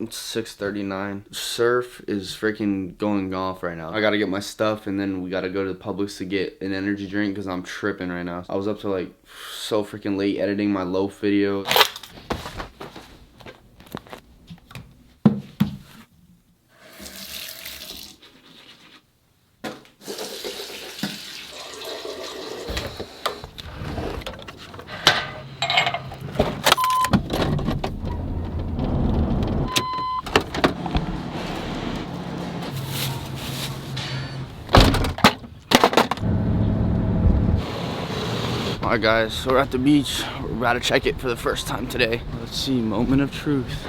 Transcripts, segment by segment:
It's 6:39. Surf is freaking going off right now. I gotta get my stuff and then we gotta go to the Publix to get an energy drink because I'm tripping right now. I was up to like so freaking late editing my loaf video. Alright guys, so we're at the beach. We're about to check it for the first time today. Let's see, moment of truth.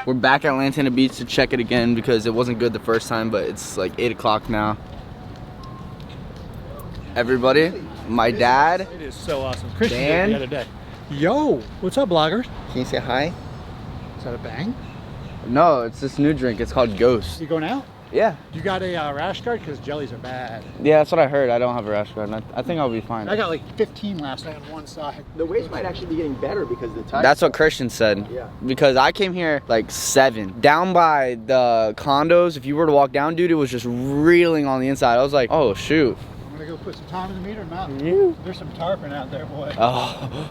We're back at Lantana Beach to check it again because it wasn't good the first time, but it's like 8 o'clock now. Everybody, my dad. It is so awesome. Christian Dan, did it the other day. Yo, what's up, bloggers? Can you say hi? Is that a bang? No, it's this new drink. It's called Ghost. You going out? Yeah. You got a rash guard? Because jellies are bad. Yeah, that's what I heard. I don't have a rash guard. And I think I'll be fine. I got like 15 last night on one side. The waves might actually be getting better because of the tide. That's what Christian said. Yeah. Because I came here like 7. Down by the condos, if you were to walk down, dude, it was just reeling on the inside. I was like, oh, shoot. I'm going to go put some time in the meter now. You? There's some tarpon out there, boy. Oh.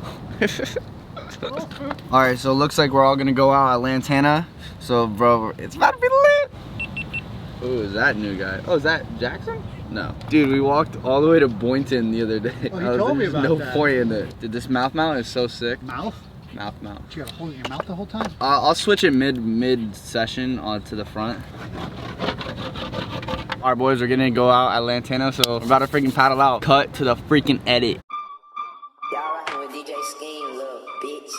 All right, so it looks like we're all going to go out at Lantana. So, bro, it's about to be lit. Who is that new guy? Oh, is that Jackson? No. Dude, we walked all the way to Boynton the other day. Oh, he told me about no that. point in it. Dude, this mouth mount is so sick. Mouth? Mouth mount. You got to hold it in your mouth the whole time? I'll switch it mid session to the front. Our boys are gonna go out at Lantana, so we're about to freaking paddle out. Cut to the freaking edit. Y'all rockin' with DJ Scheme, little bitch.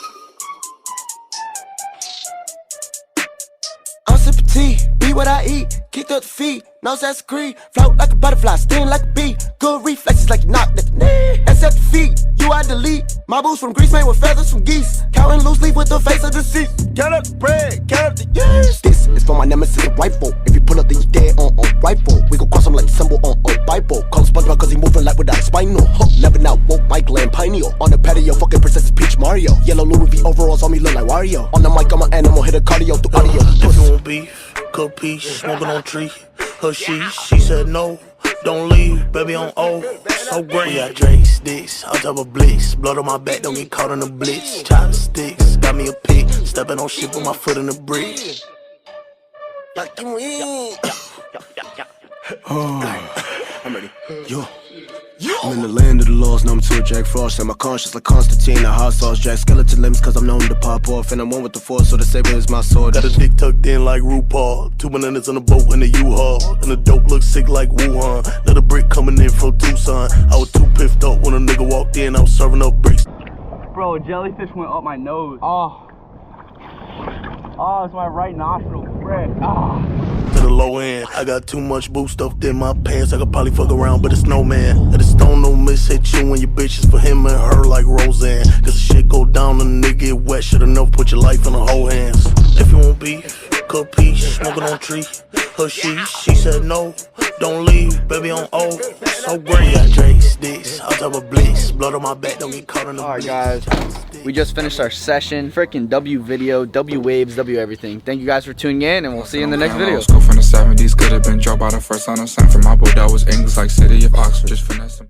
I'm sippin' tea, be what I eat, kicked up the feet, no sense of creed, float like a butterfly, sting like a bee, good reflexes like you knocked at the knee, except the feet, you I delete, my boots from Greece made with feathers from geese, counting loose leaf with the face of the sea, count up the bread, count up the years. This is for my nemesis, the rifle, if you pull up then you dead on rifle, we gon' cross him like the symbol on Bible, call him SpongeBob cause he moving like without a spinal, never now woke Mike Lampineal, on the patio, fucking Princess Peach Mario, yellow Louis V overalls on me look like Wario, on the mic I'm an animal, hit a cardio through audio. If you want beef, cook peach, smoking on tree. Her she said no, don't leave, baby on O. So great. We got Drake sticks, on top of blitz. Blood on my back, don't get caught in the blitz. Chopsticks, got me a pick, stepping on shit with my foot in the brick. I'm ready. Yo. I'm in the land of the lost, number 2 Jack Frost. And my conscience like Constantine, a hot sauce Jack. Skeleton limbs cause I'm known to pop off. And I'm one with the force, so the saber is my sword. Got a dick tucked in like RuPaul. 2 bananas on a boat in the U-Haul. And the dope looks sick like Wuhan. Little brick coming in from Tucson. I was too piffed up when a nigga walked in. I was serving up bricks. Bro, a jellyfish went up my nose. Oh, it's my right nostril. Frick. To the low end, I got too much boo stuffed in my pants. I could probably fuck around, but it's no man. And the stone no miss hit you and your bitches for him and her like Roseanne. Cause the shit go down and the nigga get wet. Should enough put your life in the whole hands. If you want beef, cook peach, smoking on tree. Her she said no, don't leave, baby on O. So great. We got Drake sticks, on top of blitz. Blood on my back, don't get caught in the Alright guys, we just finished our session. Freaking W video, W waves, W everything. Thank you guys for tuning in and we'll see you in the next video. School from the 70s, could have been dropped by the first line of Sanford. My boy that was English like City of Oxford. Just finesse him.